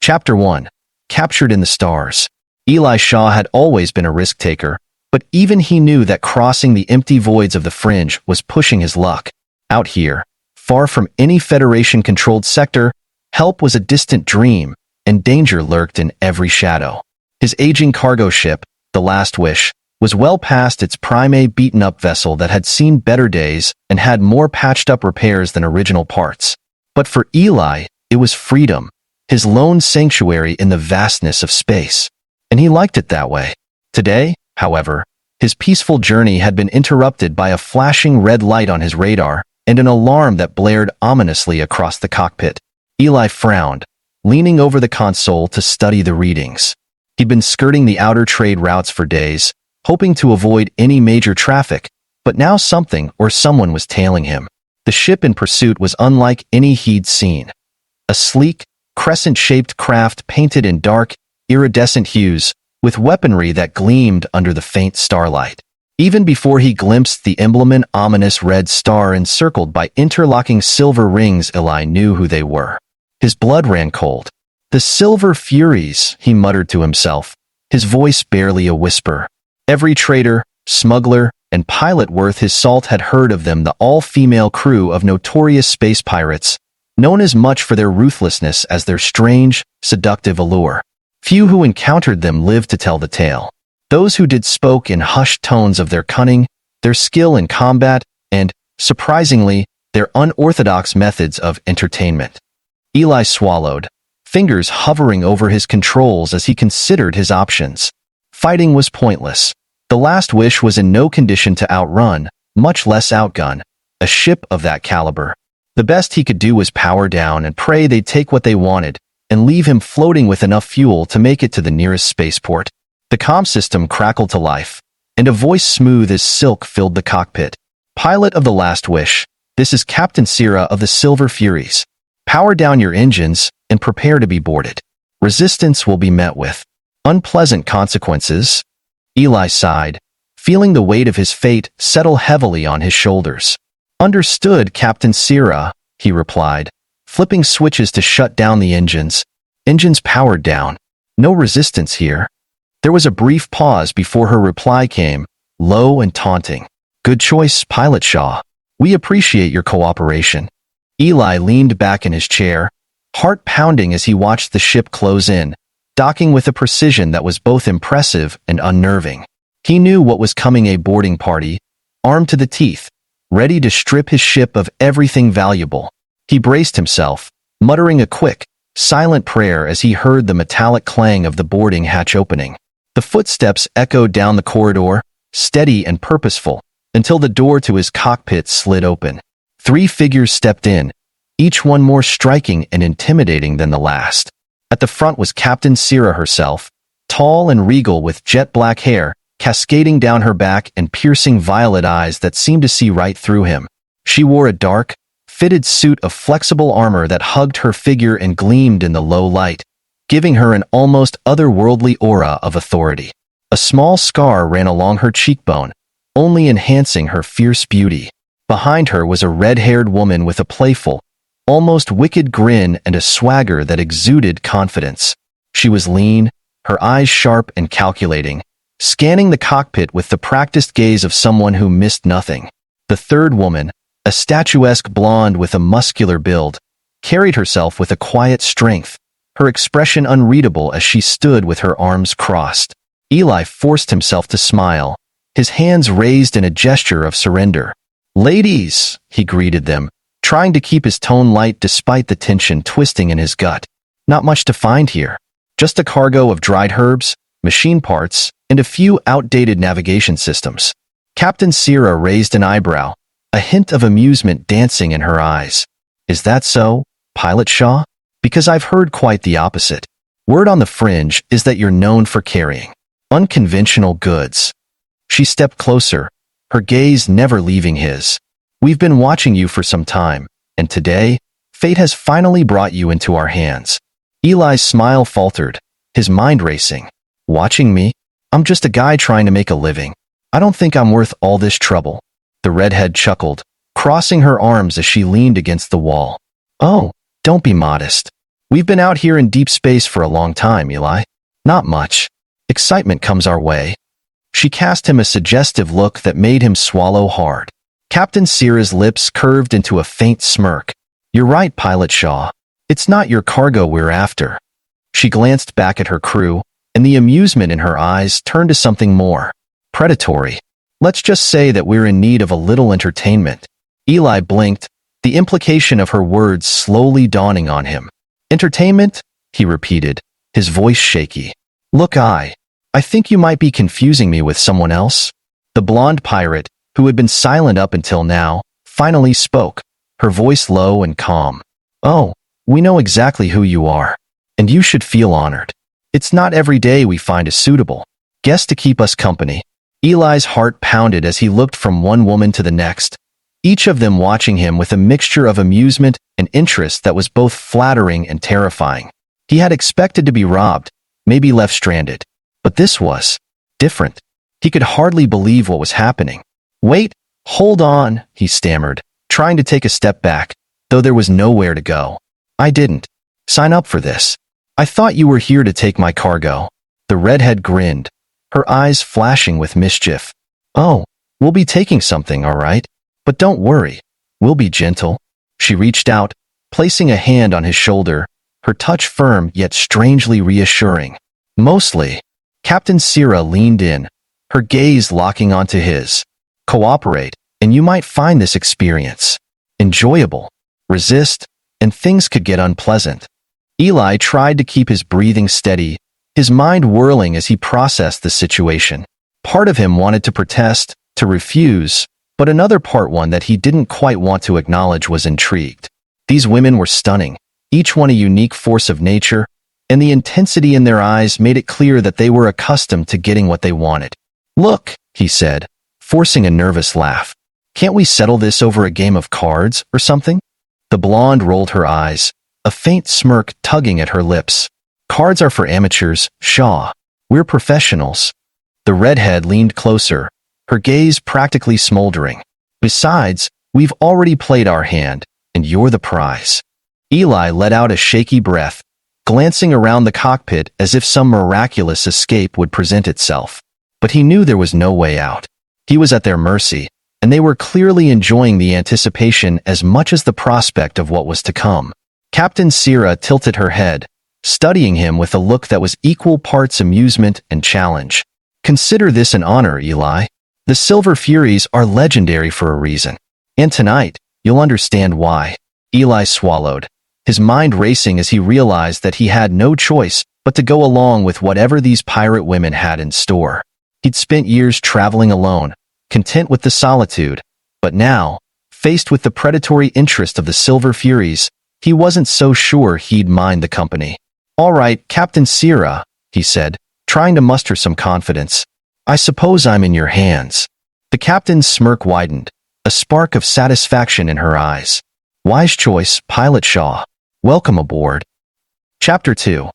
Chapter 1. Captured in the Stars. Eli Shaw had always been a risk-taker, but even he knew that crossing the empty voids of the fringe was pushing his luck. Out here, far from any Federation-controlled sector, help was a distant dream, and danger lurked in every shadow. His aging cargo ship, the Last Wish, was well past its prime beaten-up vessel that had seen better days and had more patched-up repairs than original parts. But for Eli, it was freedom, his lone sanctuary in the vastness of space. And he liked it that way. Today, however, his peaceful journey had been interrupted by a flashing red light on his radar and an alarm that blared ominously across the cockpit. Eli frowned, leaning over the console to study the readings. He'd been skirting the outer trade routes for days, hoping to avoid any major traffic, but now something or someone was tailing him. The ship in pursuit was unlike any he'd seen. A sleek, crescent-shaped craft painted in dark, iridescent hues, with weaponry that gleamed under the faint starlight. Even before he glimpsed the emblem, ominous red star encircled by interlocking silver rings, Eli knew who they were. His blood ran cold. "The Silver Furies," he muttered to himself, his voice barely a whisper. Every trader, smuggler, and pilot worth his salt had heard of them, the all-female crew of notorious space pirates, known as much for their ruthlessness as their strange, seductive allure. Few who encountered them lived to tell the tale. Those who did spoke in hushed tones of their cunning, their skill in combat, and, surprisingly, their unorthodox methods of entertainment. Eli swallowed, fingers hovering over his controls as he considered his options. Fighting was pointless. The Last Wish was in no condition to outrun, much less outgun, a ship of that caliber. The best he could do was power down and pray they'd take what they wanted, and leave him floating with enough fuel to make it to the nearest spaceport. The comm system crackled to life, and a voice smooth as silk filled the cockpit. "Pilot of the Last Wish, this is Captain Sierra of the Silver Furies. Power down your engines, and prepare to be boarded. Resistance will be met with unpleasant consequences." Eli sighed, feeling the weight of his fate settle heavily on his shoulders. "Understood, Captain Sierra," he replied, flipping switches to shut down the engines. Engines powered down. "No resistance here." There was a brief pause before her reply came, low and taunting. "Good choice, Pilot Shaw. We appreciate your cooperation." Eli leaned back in his chair, heart pounding as he watched the ship close in, docking with a precision that was both impressive and unnerving. He knew what was coming: a boarding party, armed to the teeth, ready to strip his ship of everything valuable. He braced himself, muttering a quick, silent prayer as he heard the metallic clang of the boarding hatch opening. The footsteps echoed down the corridor, steady and purposeful, until the door to his cockpit slid open. 3 figures stepped in, each one more striking and intimidating than the last. At the front was Captain Sierra herself, tall and regal with jet-black hair, cascading down her back and piercing violet eyes that seemed to see right through him. She wore a dark, fitted suit of flexible armor that hugged her figure and gleamed in the low light, giving her an almost otherworldly aura of authority. A small scar ran along her cheekbone, only enhancing her fierce beauty. Behind her was a red-haired woman with a playful, almost wicked grin and a swagger that exuded confidence. She was lean, her eyes sharp and calculating, scanning the cockpit with the practiced gaze of someone who missed nothing. The third woman, a statuesque blonde with a muscular build, carried herself with a quiet strength, her expression unreadable as she stood with her arms crossed. Eli forced himself to smile, his hands raised in a gesture of surrender. "Ladies," he greeted them, trying to keep his tone light despite the tension twisting in his gut. "Not much to find here. Just a cargo of dried herbs, machine parts, and a few outdated navigation systems." Captain Sierra raised an eyebrow, a hint of amusement dancing in her eyes. "Is that so, Pilot Shaw? Because I've heard quite the opposite. Word on the fringe is that you're known for carrying unconventional goods." She stepped closer, her gaze never leaving his. "We've been watching you for some time, and today, fate has finally brought you into our hands." Eli's smile faltered, his mind racing. "Watching me? I'm just a guy trying to make a living. I don't think I'm worth all this trouble." The redhead chuckled, crossing her arms as she leaned against the wall. "Oh, don't be modest. We've been out here in deep space for a long time, Eli. Not much. Excitement comes our way. She cast him a suggestive look that made him swallow hard. Captain Sierra's lips curved into a faint smirk. You're right, Pilot Shaw. It's not your cargo we're after. She glanced back at her crew, and the amusement in her eyes turned to something more predatory. Let's just say that we're in need of a little entertainment. Eli blinked, the implication of her words slowly dawning on him. Entertainment? He repeated, his voice shaky. Look, I think you might be confusing me with someone else. The blonde pirate, who had been silent up until now, finally spoke, her voice low and calm. Oh, we know exactly who you are, and you should feel honored. It's not every day we find a suitable guest to keep us company. Eli's heart pounded as he looked from one woman to the next, each of them watching him with a mixture of amusement and interest that was both flattering and terrifying. He had expected to be robbed, maybe left stranded. But this was different. He could hardly believe what was happening. Wait, hold on, he stammered, trying to take a step back, though there was nowhere to go. I didn't sign up for this. I thought you were here to take my cargo. The redhead grinned, her eyes flashing with mischief. Oh, we'll be taking something, all right? But don't worry, we'll be gentle. She reached out, placing a hand on his shoulder, her touch firm yet strangely reassuring. Mostly. Captain Sierra leaned in, her gaze locking onto his. Cooperate, and you might find this experience enjoyable. Resist, and things could get unpleasant. Eli tried to keep his breathing steady, his mind whirling as he processed the situation. Part of him wanted to protest, to refuse, but another part, one that he didn't quite want to acknowledge, was intrigued. These women were stunning, each one a unique force of nature, and the intensity in their eyes made it clear that they were accustomed to getting what they wanted. Look, he said, forcing a nervous laugh. Can't we settle this over a game of cards or something? The blonde rolled her eyes, a faint smirk tugging at her lips. Cards are for amateurs, Shaw. We're professionals. The redhead leaned closer, her gaze practically smoldering. Besides, we've already played our hand, and you're the prize. Eli let out a shaky breath, glancing around the cockpit as if some miraculous escape would present itself. But he knew there was no way out. He was at their mercy, and they were clearly enjoying the anticipation as much as the prospect of what was to come. Captain Sierra tilted her head, studying him with a look that was equal parts amusement and challenge. Consider this an honor, Eli. The Silver Furies are legendary for a reason. And tonight, you'll understand why. Eli swallowed, his mind racing as he realized that he had no choice but to go along with whatever these pirate women had in store. He'd spent years traveling alone, content with the solitude, but now, faced with the predatory interest of the Silver Furies, he wasn't so sure he'd mind the company. All right, Captain Sierra, he said, trying to muster some confidence. I suppose I'm in your hands. The captain's smirk widened, a spark of satisfaction in her eyes. Wise choice, Pilot Shaw. Welcome aboard. Chapter 2.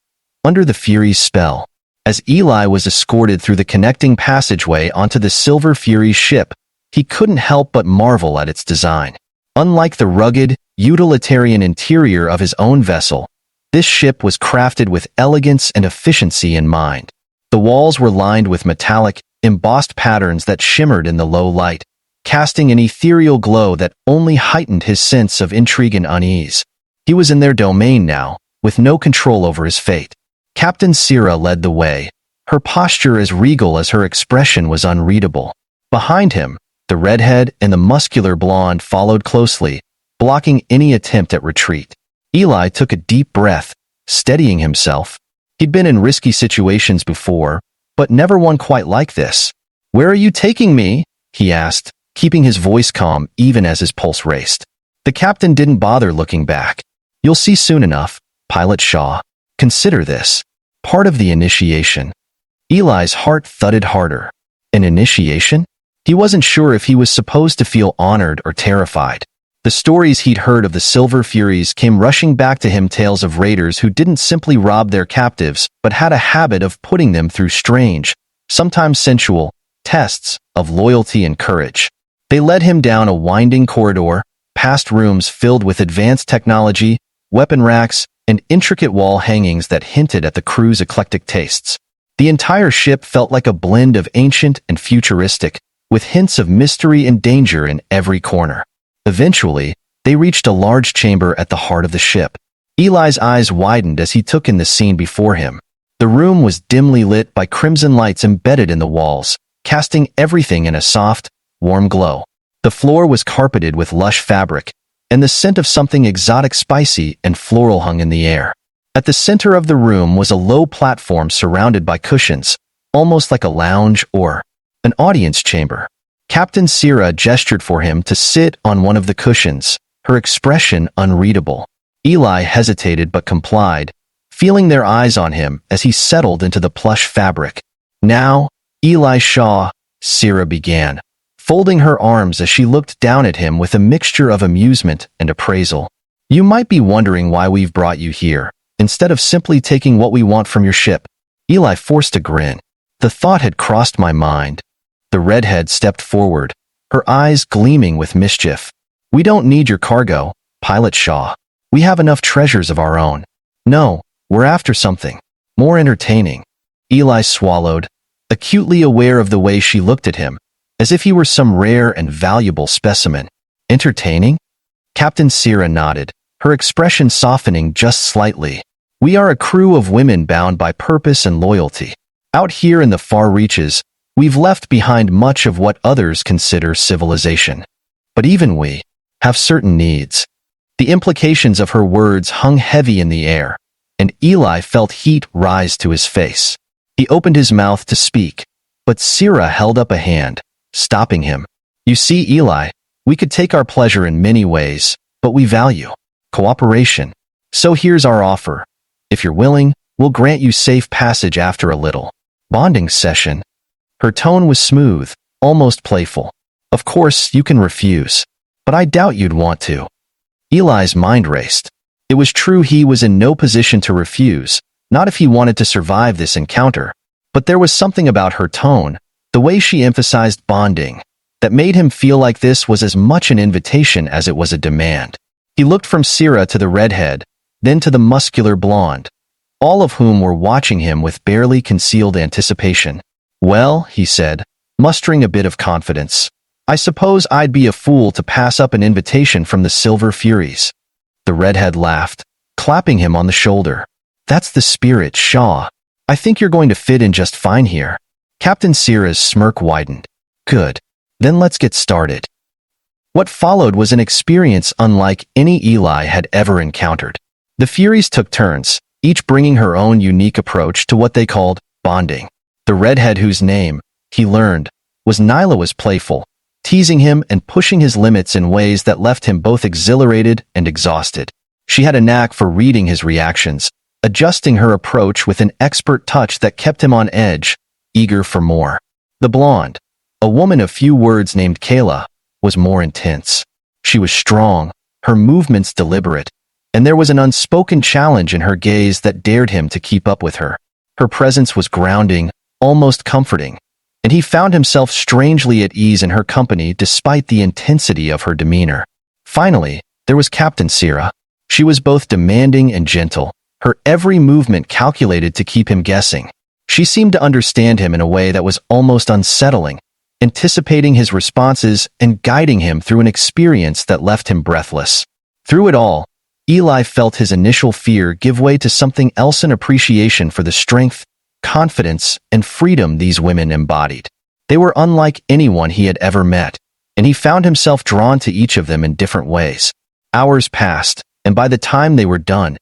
Under the Furies' spell. As Eli was escorted through the connecting passageway onto the Silver Furies ship, he couldn't help but marvel at its design. Unlike the rugged, utilitarian interior of his own vessel, this ship was crafted with elegance and efficiency in mind. The walls were lined with metallic, embossed patterns that shimmered in the low light, casting an ethereal glow that only heightened his sense of intrigue and unease. He was in their domain now, with no control over his fate. Captain Sierra led the way, her posture as regal as her expression was unreadable. Behind him, the redhead and the muscular blonde followed closely, blocking any attempt at retreat. Eli took a deep breath, steadying himself. He'd been in risky situations before, but never one quite like this. "Where are you taking me?" he asked, keeping his voice calm even as his pulse raced. The captain didn't bother looking back. "You'll see soon enough, Pilot Shaw. Consider this part of the initiation." Eli's heart thudded harder. An initiation? He wasn't sure if he was supposed to feel honored or terrified. The stories he'd heard of the Silver Furies came rushing back to him, tales of raiders who didn't simply rob their captives, but had a habit of putting them through strange, sometimes sensual, tests of loyalty and courage. They led him down a winding corridor, past rooms filled with advanced technology, weapon racks, and intricate wall hangings that hinted at the crew's eclectic tastes. The entire ship felt like a blend of ancient and futuristic, with hints of mystery and danger in every corner. Eventually, they reached a large chamber at the heart of the ship. Eli's eyes widened as he took in the scene before him. The room was dimly lit by crimson lights embedded in the walls, casting everything in a soft, warm glow. The floor was carpeted with lush fabric, and the scent of something exotic, spicy, and floral hung in the air. At the center of the room was a low platform surrounded by cushions, almost like a lounge or an audience chamber. Captain Sira gestured for him to sit on one of the cushions, her expression unreadable. Eli hesitated but complied, feeling their eyes on him as he settled into the plush fabric. "Now, Eli Shaw," Sira began, folding her arms as she looked down at him with a mixture of amusement and appraisal. "You might be wondering why we've brought you here, instead of simply taking what we want from your ship." Eli forced a grin. The thought had crossed my mind. The redhead stepped forward, her eyes gleaming with mischief. "We don't need your cargo, Pilot Shaw. We have enough treasures of our own. No, we're after something more entertaining." Eli swallowed, acutely aware of the way she looked at him, as if he were some rare and valuable specimen. "Entertaining?" Captain Sira nodded, her expression softening just slightly. "We are a crew of women bound by purpose and loyalty. Out here in the far reaches, we've left behind much of what others consider civilization. But even we have certain needs." The implications of her words hung heavy in the air, and Eli felt heat rise to his face. He opened his mouth to speak, but Sira held up a hand, stopping him. "You see, Eli, we could take our pleasure in many ways, but we value cooperation. So here's our offer. If you're willing, we'll grant you safe passage after a little bonding session." Her tone was smooth, almost playful. "Of course, you can refuse, but I doubt you'd want to." Eli's mind raced. It was true he was in no position to refuse, not if he wanted to survive this encounter. But there was something about her tone, the way she emphasized bonding, that made him feel like this was as much an invitation as it was a demand. He looked from Sira to the redhead, then to the muscular blonde, all of whom were watching him with barely concealed anticipation. "Well," he said, mustering a bit of confidence, "I suppose I'd be a fool to pass up an invitation from the Silver Furies." The redhead laughed, clapping him on the shoulder. "That's the spirit, Shaw. I think you're going to fit in just fine here." Captain Sira's smirk widened. "Good. Then let's get started." What followed was an experience unlike any Eli had ever encountered. The Furies took turns, each bringing her own unique approach to what they called bonding. The redhead, whose name, he learned, was Nyla, was playful, teasing him and pushing his limits in ways that left him both exhilarated and exhausted. She had a knack for reading his reactions, adjusting her approach with an expert touch that kept him on edge, eager for more. The blonde, a woman of few words named Kayla, was more intense. She was strong, her movements deliberate, and there was an unspoken challenge in her gaze that dared him to keep up with her. Her presence was grounding, almost comforting, and he found himself strangely at ease in her company despite the intensity of her demeanor. Finally, there was Captain Sira. She was both demanding and gentle, her every movement calculated to keep him guessing. She seemed to understand him in a way that was almost unsettling, anticipating his responses and guiding him through an experience that left him breathless. Through it all, Eli felt his initial fear give way to something else, an appreciation for the strength, confidence, and freedom these women embodied. They were unlike anyone he had ever met, and he found himself drawn to each of them in different ways. Hours passed, and by the time they were done,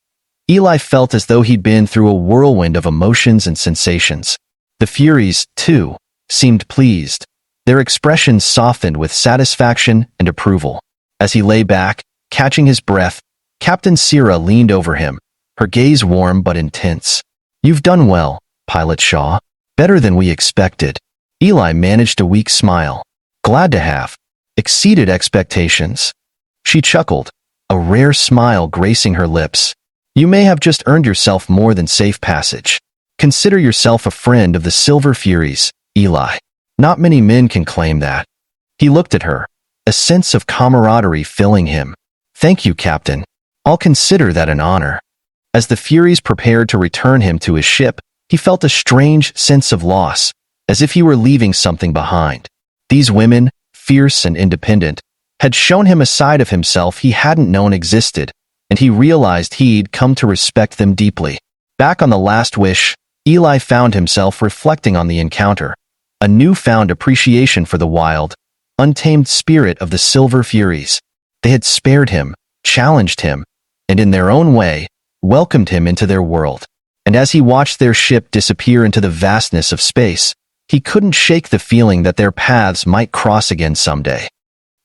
Eli felt as though he'd been through a whirlwind of emotions and sensations. The Furies, too, seemed pleased. Their expressions softened with satisfaction and approval. As he lay back, catching his breath, Captain Sira leaned over him, her gaze warm but intense. "You've done well, Pilot Shaw. Better than we expected." Eli managed a weak smile. "Glad to have exceeded expectations." She chuckled, a rare smile gracing her lips. "You may have just earned yourself more than safe passage. Consider yourself a friend of the Silver Furies, Eli. Not many men can claim that." He looked at her, a sense of camaraderie filling him. "Thank you, Captain. I'll consider that an honor." As the Furies prepared to return him to his ship, he felt a strange sense of loss, as if he were leaving something behind. These women, fierce and independent, had shown him a side of himself he hadn't known existed, and he realized he'd come to respect them deeply. Back on the Last Wish, Eli found himself reflecting on the encounter, a newfound appreciation for the wild, untamed spirit of the Silver Furies. They had spared him, challenged him, and in their own way, welcomed him into their world. And as he watched their ship disappear into the vastness of space, he couldn't shake the feeling that their paths might cross again someday.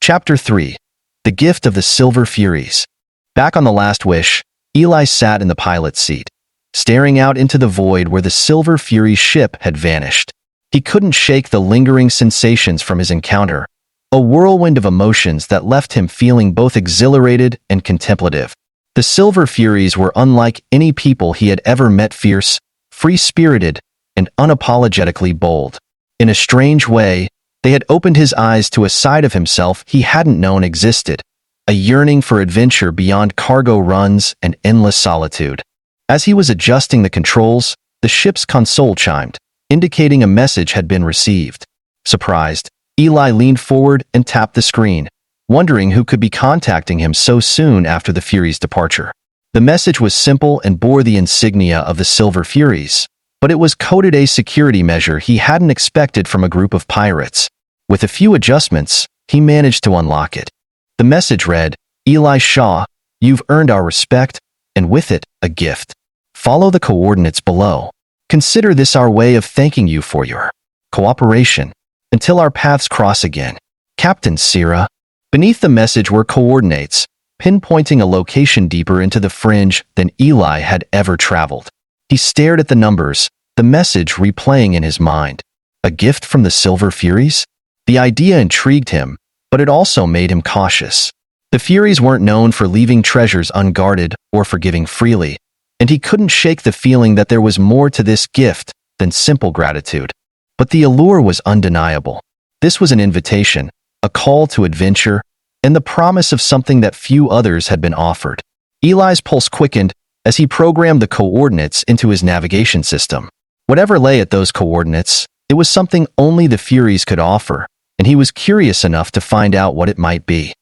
Chapter 3. The Gift of the Silver Furies. Back on the Last Wish, Eli sat in the pilot's seat, staring out into the void where the Silver Furies ship had vanished. He couldn't shake the lingering sensations from his encounter, a whirlwind of emotions that left him feeling both exhilarated and contemplative. The Silver Furies were unlike any people he had ever met, fierce, free-spirited, and unapologetically bold. In a strange way, they had opened his eyes to a side of himself he hadn't known existed, a yearning for adventure beyond cargo runs and endless solitude. As he was adjusting the controls, the ship's console chimed, indicating a message had been received. Surprised, Eli leaned forward and tapped the screen, wondering who could be contacting him so soon after the Furies' departure. The message was simple and bore the insignia of the Silver Furies, but it was coded a security measure he hadn't expected from a group of pirates. With a few adjustments, he managed to unlock it. The message read, "Eli Shaw, you've earned our respect, and with it, a gift. Follow the coordinates below. Consider this our way of thanking you for your cooperation. Until our paths cross again. Captain Sierra." Beneath the message were coordinates, pinpointing a location deeper into the fringe than Eli had ever traveled. He stared at the numbers, the message replaying in his mind. A gift from the Silver Furies? The idea intrigued him, but it also made him cautious. The Furies weren't known for leaving treasures unguarded or for giving freely, and he couldn't shake the feeling that there was more to this gift than simple gratitude. But the allure was undeniable. This was an invitation, a call to adventure, and the promise of something that few others had been offered. Eli's pulse quickened as he programmed the coordinates into his navigation system. Whatever lay at those coordinates, it was something only the Furies could offer, and he was curious enough to find out what it might be.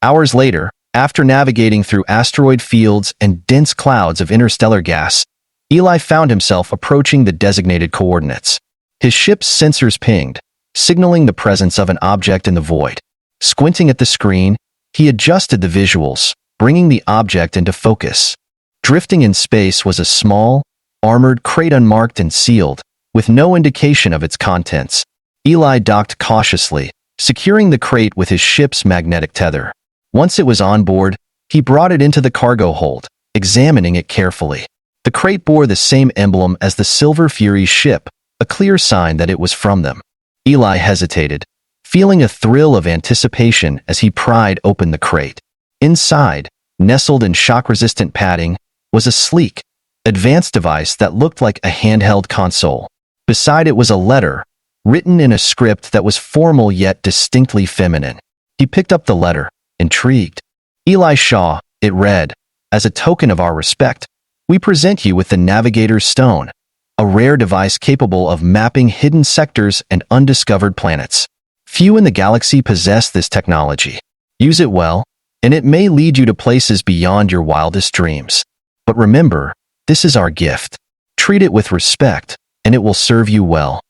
Hours later, after navigating through asteroid fields and dense clouds of interstellar gas, Eli found himself approaching the designated coordinates. His ship's sensors pinged, signaling the presence of an object in the void. Squinting at the screen, he adjusted the visuals, bringing the object into focus. Drifting in space was a small, armored crate, unmarked and sealed, with no indication of its contents. Eli docked cautiously, securing the crate with his ship's magnetic tether. Once it was on board, he brought it into the cargo hold, examining it carefully. The crate bore the same emblem as the Silver Furies ship, a clear sign that it was from them. Eli hesitated, feeling a thrill of anticipation as he pried open the crate. Inside, nestled in shock-resistant padding, was a sleek, advanced device that looked like a handheld console. Beside it was a letter, written in a script that was formal yet distinctly feminine. He picked up the letter, intrigued. "Eli Shaw," it read, "as a token of our respect, we present you with the Navigator's Stone, a rare device capable of mapping hidden sectors and undiscovered planets. Few in the galaxy possess this technology. Use it well, and it may lead you to places beyond your wildest dreams. But remember, this is our gift. Treat it with respect, and it will serve you well."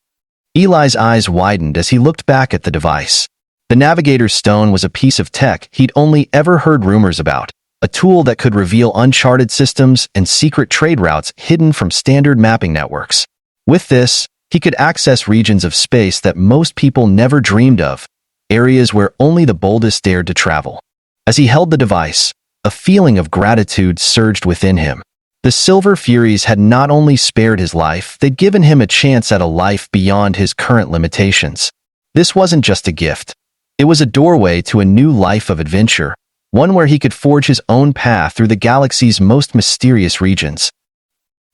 Eli's eyes widened as he looked back at the device. The Navigator's Stone was a piece of tech he'd only ever heard rumors about, a tool that could reveal uncharted systems and secret trade routes hidden from standard mapping networks. With this, he could access regions of space that most people never dreamed of, areas where only the boldest dared to travel. As he held the device, a feeling of gratitude surged within him. The Silver Furies had not only spared his life, they'd given him a chance at a life beyond his current limitations. This wasn't just a gift. It was a doorway to a new life of adventure, one where he could forge his own path through the galaxy's most mysterious regions.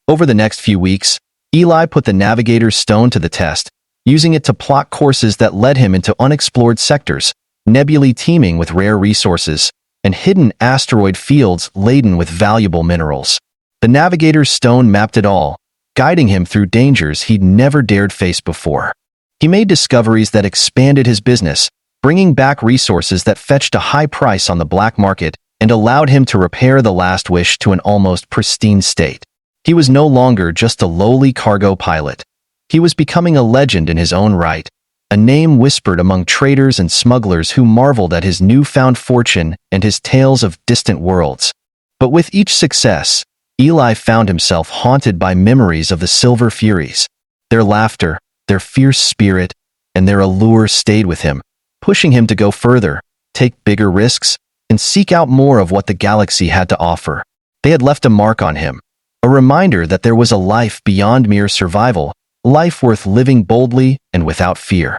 Over the next few weeks, Eli put the Navigator's Stone to the test, using it to plot courses that led him into unexplored sectors, nebulae teeming with rare resources, and hidden asteroid fields laden with valuable minerals. The navigator's stone mapped it all, guiding him through dangers he'd never dared face before. He made discoveries that expanded his business, bringing back resources that fetched a high price on the black market and allowed him to repair the last wish to an almost pristine state. He was no longer just a lowly cargo pilot. He was becoming a legend in his own right, a name whispered among traders and smugglers who marveled at his newfound fortune and his tales of distant worlds. But with each success, Eli found himself haunted by memories of the Silver Furies. Their laughter, their fierce spirit, and their allure stayed with him, pushing him to go further, take bigger risks, and seek out more of what the galaxy had to offer. They had left a mark on him, a reminder that there was a life beyond mere survival, life worth living boldly and without fear.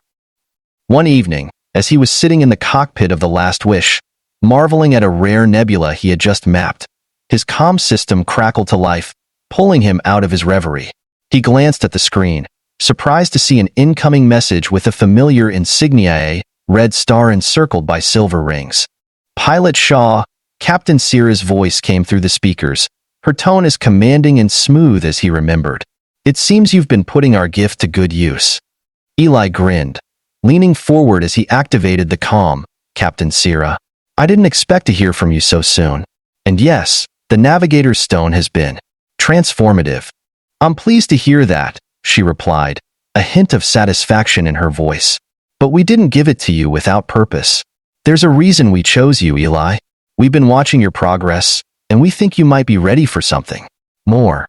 One evening, as he was sitting in the cockpit of the Last Wish, marveling at a rare nebula he had just mapped, his comm system crackled to life, pulling him out of his reverie. He glanced at the screen, surprised to see an incoming message with a familiar insignia, a red star encircled by silver rings. Pilot Shaw, Captain Sierra's voice came through the speakers, her tone as commanding and smooth as he remembered. "It seems you've been putting our gift to good use." Eli grinned, leaning forward as he activated the comm. "Captain Sierra, I didn't expect to hear from you so soon. And yes, the Navigator's Stone has been transformative." "I'm pleased to hear that," she replied, a hint of satisfaction in her voice. "But we didn't give it to you without purpose. There's a reason we chose you, Eli. We've been watching your progress, and we think you might be ready for something more."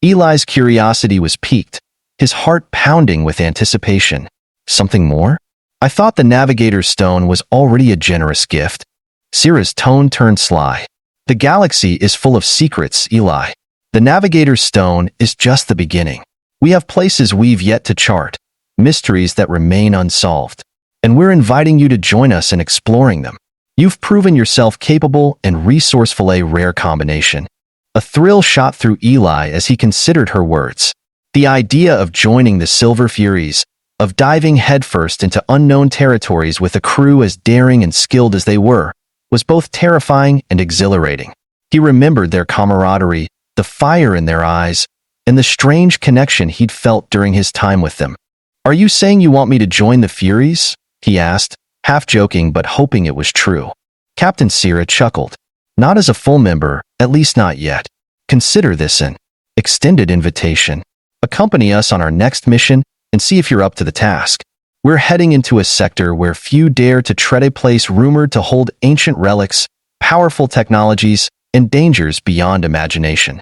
Eli's curiosity was piqued, his heart pounding with anticipation. "Something more? I thought the Navigator's Stone was already a generous gift." Sierra's tone turned sly. "The galaxy is full of secrets, Eli. The Navigator's Stone is just the beginning. We have places we've yet to chart, mysteries that remain unsolved, and we're inviting you to join us in exploring them. You've proven yourself capable and resourceful, a rare combination." A thrill shot through Eli as he considered her words. The idea of joining the Silver Furies, of diving headfirst into unknown territories with a crew as daring and skilled as they were, was both terrifying and exhilarating. He remembered their camaraderie, the fire in their eyes, and the strange connection he'd felt during his time with them. "Are you saying you want me to join the Furies?" he asked, half joking but hoping it was true. Captain Sierra chuckled. "Not as a full member, at least not yet. Consider this an extended invitation. Accompany us on our next mission and see if you're up to the task. We're heading into a sector where few dare to tread, a place rumored to hold ancient relics, powerful technologies, and dangers beyond imagination."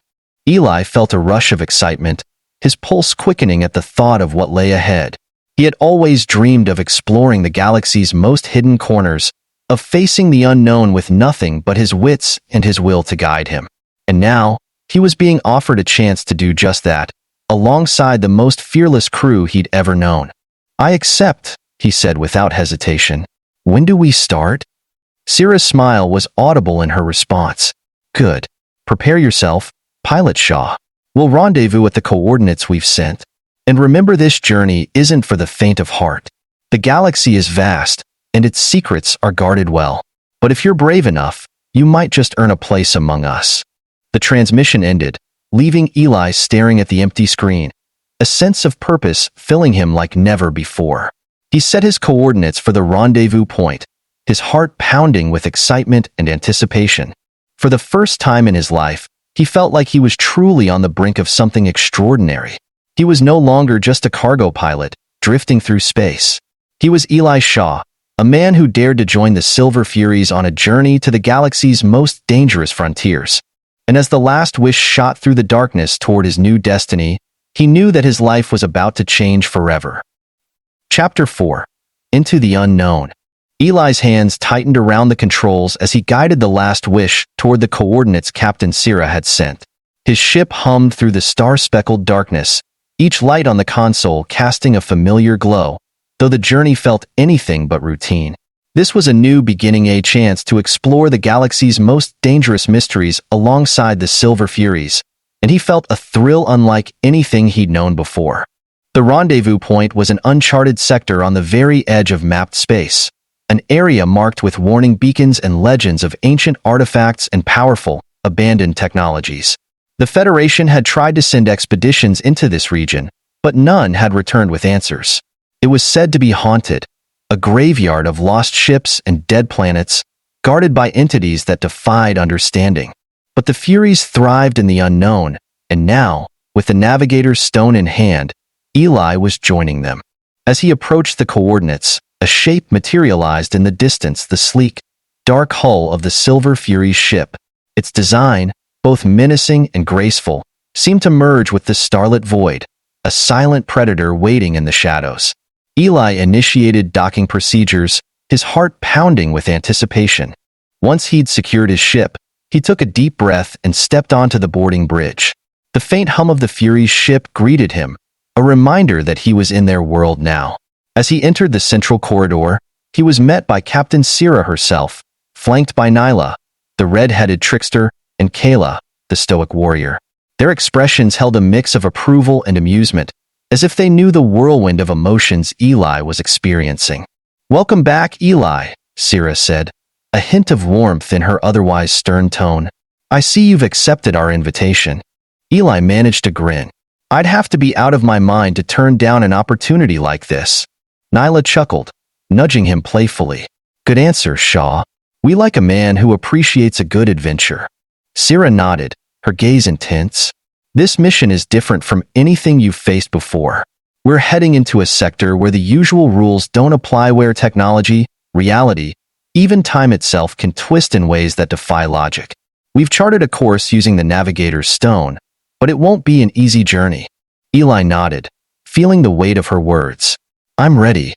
Eli felt a rush of excitement, his pulse quickening at the thought of what lay ahead. He had always dreamed of exploring the galaxy's most hidden corners, of facing the unknown with nothing but his wits and his will to guide him. And now, he was being offered a chance to do just that, alongside the most fearless crew he'd ever known. "I accept," he said without hesitation. "When do we start?" Sierra's smile was audible in her response. "Good. Prepare yourself, Pilot Shaw. We'll rendezvous at the coordinates we've sent. And remember, this journey isn't for the faint of heart. The galaxy is vast, and its secrets are guarded well. But if you're brave enough, you might just earn a place among us." The transmission ended, leaving Eli staring at the empty screen, a sense of purpose filling him like never before. He set his coordinates for the rendezvous point, his heart pounding with excitement and anticipation. For the first time in his life, he felt like he was truly on the brink of something extraordinary. He was no longer just a cargo pilot, drifting through space. He was Eli Shaw, a man who dared to join the Silver Furies on a journey to the galaxy's most dangerous frontiers. And as the last wish shot through the darkness toward his new destiny, he knew that his life was about to change forever. Chapter 4. Into the Unknown. Eli's hands tightened around the controls as he guided the last wish toward the coordinates Captain Sierra had sent. His ship hummed through the star-speckled darkness, each light on the console casting a familiar glow, though the journey felt anything but routine. This was a new beginning, a chance to explore the galaxy's most dangerous mysteries alongside the Silver Furies, and he felt a thrill unlike anything he'd known before. The rendezvous point was an uncharted sector on the very edge of mapped space, an area marked with warning beacons and legends of ancient artifacts and powerful, abandoned technologies. The Federation had tried to send expeditions into this region, but none had returned with answers. It was said to be haunted, a graveyard of lost ships and dead planets, guarded by entities that defied understanding. But the Furies thrived in the unknown, and now, with the Navigator's stone in hand, Eli was joining them. As he approached the coordinates, a shape materialized in the distance, the sleek, dark hull of the Silver Fury's ship. Its design, both menacing and graceful, seemed to merge with the starlit void, a silent predator waiting in the shadows. Eli initiated docking procedures, his heart pounding with anticipation. Once he'd secured his ship, he took a deep breath and stepped onto the boarding bridge. The faint hum of the Fury's ship greeted him, a reminder that he was in their world now. As he entered the central corridor, he was met by Captain Sira herself, flanked by Nyla, the red-headed trickster, and Kayla, the stoic warrior. Their expressions held a mix of approval and amusement, as if they knew the whirlwind of emotions Eli was experiencing. "Welcome back, Eli," Sira said, a hint of warmth in her otherwise stern tone. "I see you've accepted our invitation." Eli managed to grin. "I'd have to be out of my mind to turn down an opportunity like this." Nyla chuckled, nudging him playfully. "Good answer, Shaw. We like a man who appreciates a good adventure." Sira nodded, her gaze intense. "This mission is different from anything you've faced before. We're heading into a sector where the usual rules don't apply, where technology, reality, even time itself can twist in ways that defy logic. We've charted a course using the Navigator's stone, but it won't be an easy journey." Eli nodded, feeling the weight of her words. "I'm ready."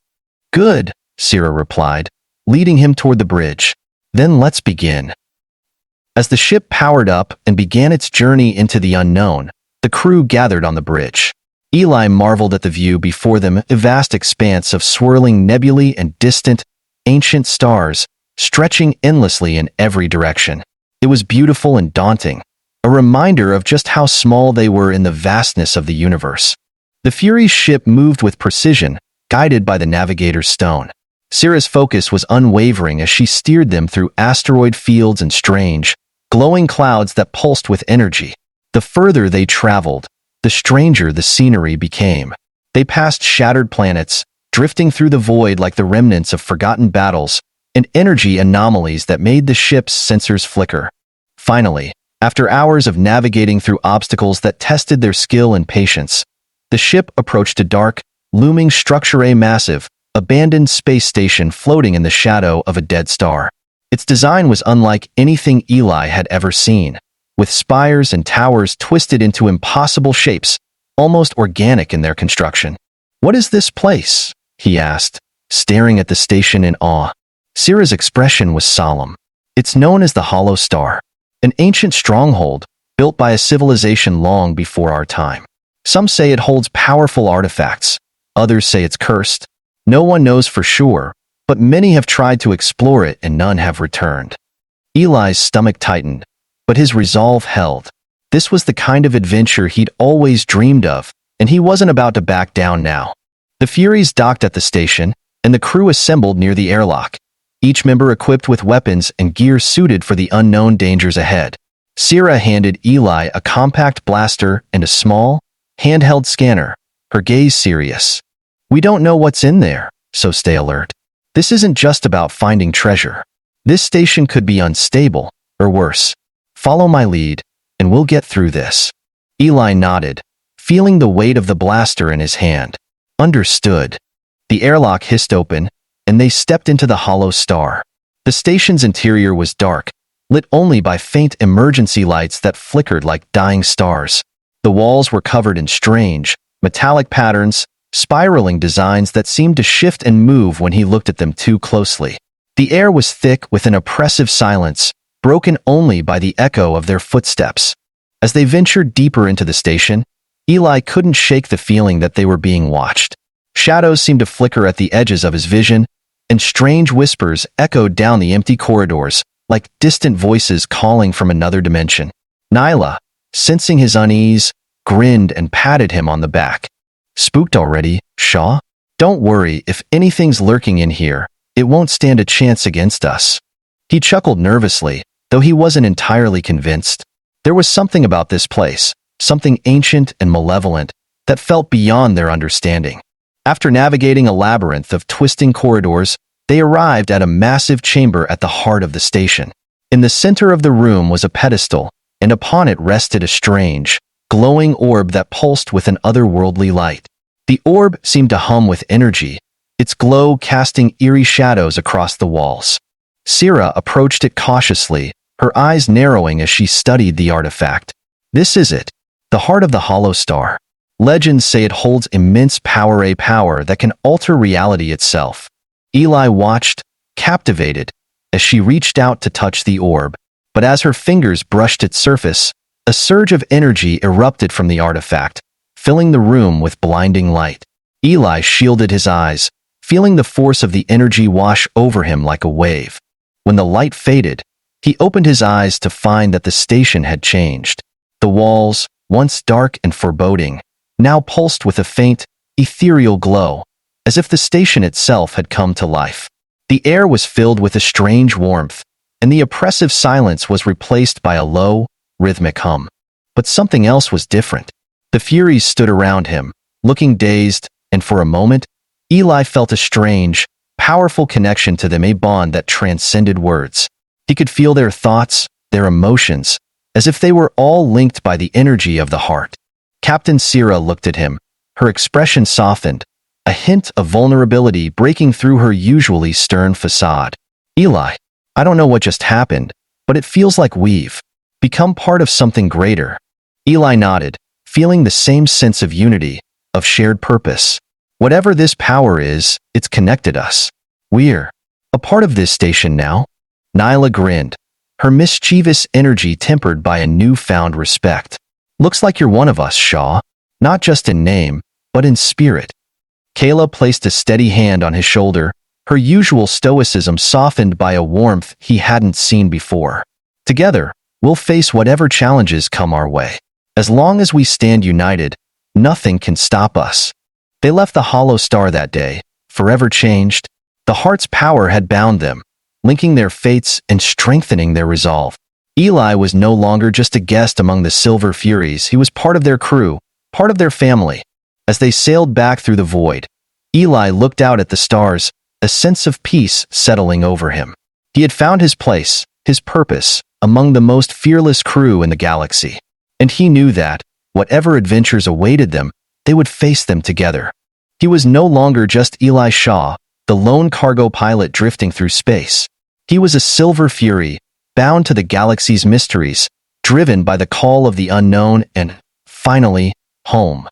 "Good," Sira replied, leading him toward the bridge. "Then let's begin." As the ship powered up and began its journey into the unknown, the crew gathered on the bridge. Eli marveled at the view before them, a vast expanse of swirling nebulae and distant, ancient stars, stretching endlessly in every direction. It was beautiful and daunting, a reminder of just how small they were in the vastness of the universe. The Fury's ship moved with precision, guided by the Navigator's stone. Sira's focus was unwavering as she steered them through asteroid fields and strange, glowing clouds that pulsed with energy. The further they traveled, the stranger the scenery became. They passed shattered planets, drifting through the void like the remnants of forgotten battles, and energy anomalies that made the ship's sensors flicker. Finally, after hours of navigating through obstacles that tested their skill and patience, the ship approached a dark, looming structure, a massive, abandoned space station floating in the shadow of a dead star. Its design was unlike anything Eli had ever seen, with spires and towers twisted into impossible shapes, almost organic in their construction. "What is this place?" he asked, staring at the station in awe. Sira's expression was solemn. "It's known as the Hollow Star, an ancient stronghold built by a civilization long before our time. Some say it holds powerful artifacts, others say it's cursed. No one knows for sure, but many have tried to explore it and none have returned." Eli's stomach tightened, but his resolve held. This was the kind of adventure he'd always dreamed of, and he wasn't about to back down now. The Furies docked at the station, and the crew assembled near the airlock, each member equipped with weapons and gear suited for the unknown dangers ahead. Sira handed Eli a compact blaster and a small, handheld scanner, her gaze serious. "We don't know what's in there, so stay alert. This isn't just about finding treasure. This station could be unstable, or worse. Follow my lead, and we'll get through this." Eli nodded, feeling the weight of the blaster in his hand. "Understood." The airlock hissed open, and they stepped into the Hollow Star. The station's interior was dark, lit only by faint emergency lights that flickered like dying stars. The walls were covered in strange, metallic patterns, spiraling designs that seemed to shift and move when he looked at them too closely. The air was thick with an oppressive silence, broken only by the echo of their footsteps. As they ventured deeper into the station, Eli couldn't shake the feeling that they were being watched. Shadows seemed to flicker at the edges of his vision, and strange whispers echoed down the empty corridors, like distant voices calling from another dimension. Nyla, sensing his unease, grinned and patted him on the back. "Spooked already, Shaw? Don't worry, if anything's lurking in here, it won't stand a chance against us." He chuckled nervously, though he wasn't entirely convinced. There was something about this place, something ancient and malevolent, that felt beyond their understanding. After navigating a labyrinth of twisting corridors, they arrived at a massive chamber at the heart of the station. In the center of the room was a pedestal, and upon it rested a strange, glowing orb that pulsed with an otherworldly light. The orb seemed to hum with energy, its glow casting eerie shadows across the walls. Sira approached it cautiously, her eyes narrowing as she studied the artifact. This is it, the heart of the Hollow Star. Legends say it holds immense power, a power that can alter reality itself. Eli watched, captivated, as she reached out to touch the orb, but as her fingers brushed its surface, a surge of energy erupted from the artifact, filling the room with blinding light. Eli shielded his eyes, feeling the force of the energy wash over him like a wave. When the light faded, he opened his eyes to find that the station had changed. The walls, once dark and foreboding, now pulsed with a faint, ethereal glow, as if the station itself had come to life. The air was filled with a strange warmth, and the oppressive silence was replaced by a low, rhythmic hum. But something else was different. The Furies stood around him, looking dazed, and for a moment, Eli felt a strange, powerful connection to them, a bond that transcended words. He could feel their thoughts, their emotions, as if they were all linked by the energy of the heart. Captain Sira looked at him, her expression softened, a hint of vulnerability breaking through her usually stern facade. Eli, I don't know what just happened, but it feels like we've become part of something greater. Eli nodded, feeling the same sense of unity, of shared purpose. Whatever this power is, it's connected us. We're a part of this station now. Nyla grinned, her mischievous energy tempered by a newfound respect. Looks like you're one of us, Shaw, not just in name, but in spirit. Kayla placed a steady hand on his shoulder, her usual stoicism softened by a warmth he hadn't seen before. Together, we'll face whatever challenges come our way. As long as we stand united, nothing can stop us. They left the Hollow Star that day, forever changed. The heart's power had bound them, linking their fates and strengthening their resolve. Eli was no longer just a guest among the Silver Furies, he was part of their crew, part of their family. As they sailed back through the void, Eli looked out at the stars, a sense of peace settling over him. He had found his place, his purpose, among the most fearless crew in the galaxy. And he knew that, whatever adventures awaited them, they would face them together. He was no longer just Eli Shaw, the lone cargo pilot drifting through space. He was a Silver Fury, bound to the galaxy's mysteries, driven by the call of the unknown and, finally, home.